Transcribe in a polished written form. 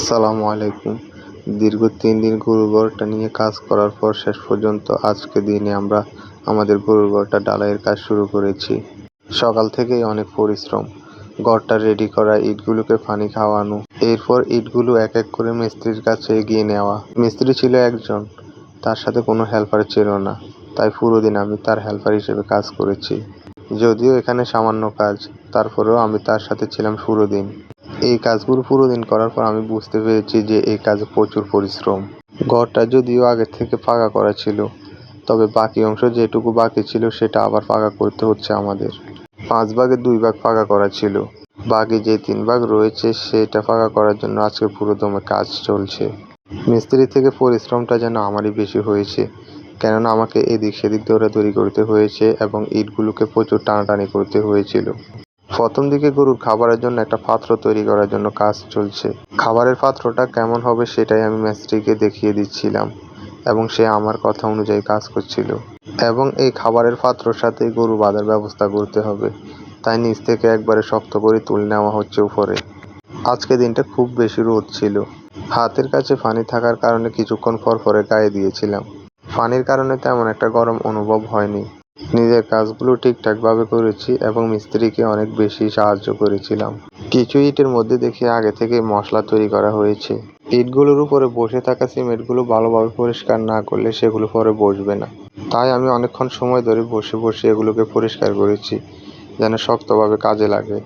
আসসালামু আলাইকুম। দীর্ঘ ৩ দিন গরুর ঘরটা নিয়ে কাজ করার পর শেষ পর্যন্ত আজকে দিনে আমরা আমাদের গরুর ঘরটা ঢালাইয়ের কাজ শুরু করেছি। সকাল থেকেই অনেক পরিশ্রম। ঘরটা রেডি করা, ইটগুলোকে পানি খাওয়ানো, এরপর ইটগুলো এক এক করে মিস্ত্রির কাছে এগিয়ে নেওয়া। মিস্ত্রি ছিল একজন, তার সাথে কোনো হেল্পার ছিল না, তাই পুরো দিন আমি তার হেল্পার হিসেবে কাজ করেছি। যদিও এখানে সামান্য কাজ, তারপরেও আমি তার সাথে ছিলাম পুরো দিন। এই কাজগুলো পুরো দিন করার পর আমি বুঝতে পেরেছি যে এই কাজে প্রচুর পরিশ্রম। ঘরটা যদিও আগে থেকে পাকা করা ছিল, তবে বাকি অংশ যেটুকু বাকি ছিল সেটা আবার পাকা করতে হচ্ছে আমাদের। 5 ভাগের 2 ভাগ পাকা করা ছিল, বাকি যে 3 ভাগ রয়েছে সেটা পাকা করার জন্য আজকে পুরো দমে কাজ চলছে। মিস্ত্রি থেকে পরিশ্রমটা যেন আমারই বেশি হয়েছে, কেননা আমাকে এদিক সেদিক দৌড়াদৌড়ি করতে হয়েছে এবং ইটগুলোকে প্রচুর টানাটানি করতে হয়েছিল। প্রথম দিকে গরুর খাবারের জন্য একটা পাত্র তৈরি করার জন্য কাজ চলছে। খাবারের পাত্রটা কেমন হবে সেটাই আমি মিস্ত্রিকে দেখিয়ে দিচ্ছিলাম এবং সে আমার কথা অনুযায়ী কাজ করছিল। এবং এই খাবারের পাত্রর সাথে গরু বাঁধার ব্যবস্থা করতে হবে, তাই নিচ থেকে একবারে শক্ত করে তুলে নেওয়া হচ্ছে উপরে। আজকে দিনটা খুব বেশি রোদ ছিল, হাতের কাছে পানি থাকার কারণে কিছুক্ষণ পর পরে গায়ে দিয়েছিলাম। পানির কারণে তেমন একটা গরম অনুভব হয়নি। নিজের কাজগুলো ঠিকঠাকভাবে করেছি এবং মিস্ত্রিকে অনেক বেশি সাহায্য করেছিলাম। কিছু ইটের মধ্যে দেখি আগে থেকে মশলা তৈরি করা হয়েছে। ইটগুলোর উপরে বসে থাকা সিমেন্টগুলো ভালোভাবে পরিষ্কার না করলে সেগুলো পরে বসবে না, তাই আমি অনেকক্ষণ সময় ধরে বসে বসে এগুলোকে পরিষ্কার করেছি যেন শক্তভাবে কাজে লাগে।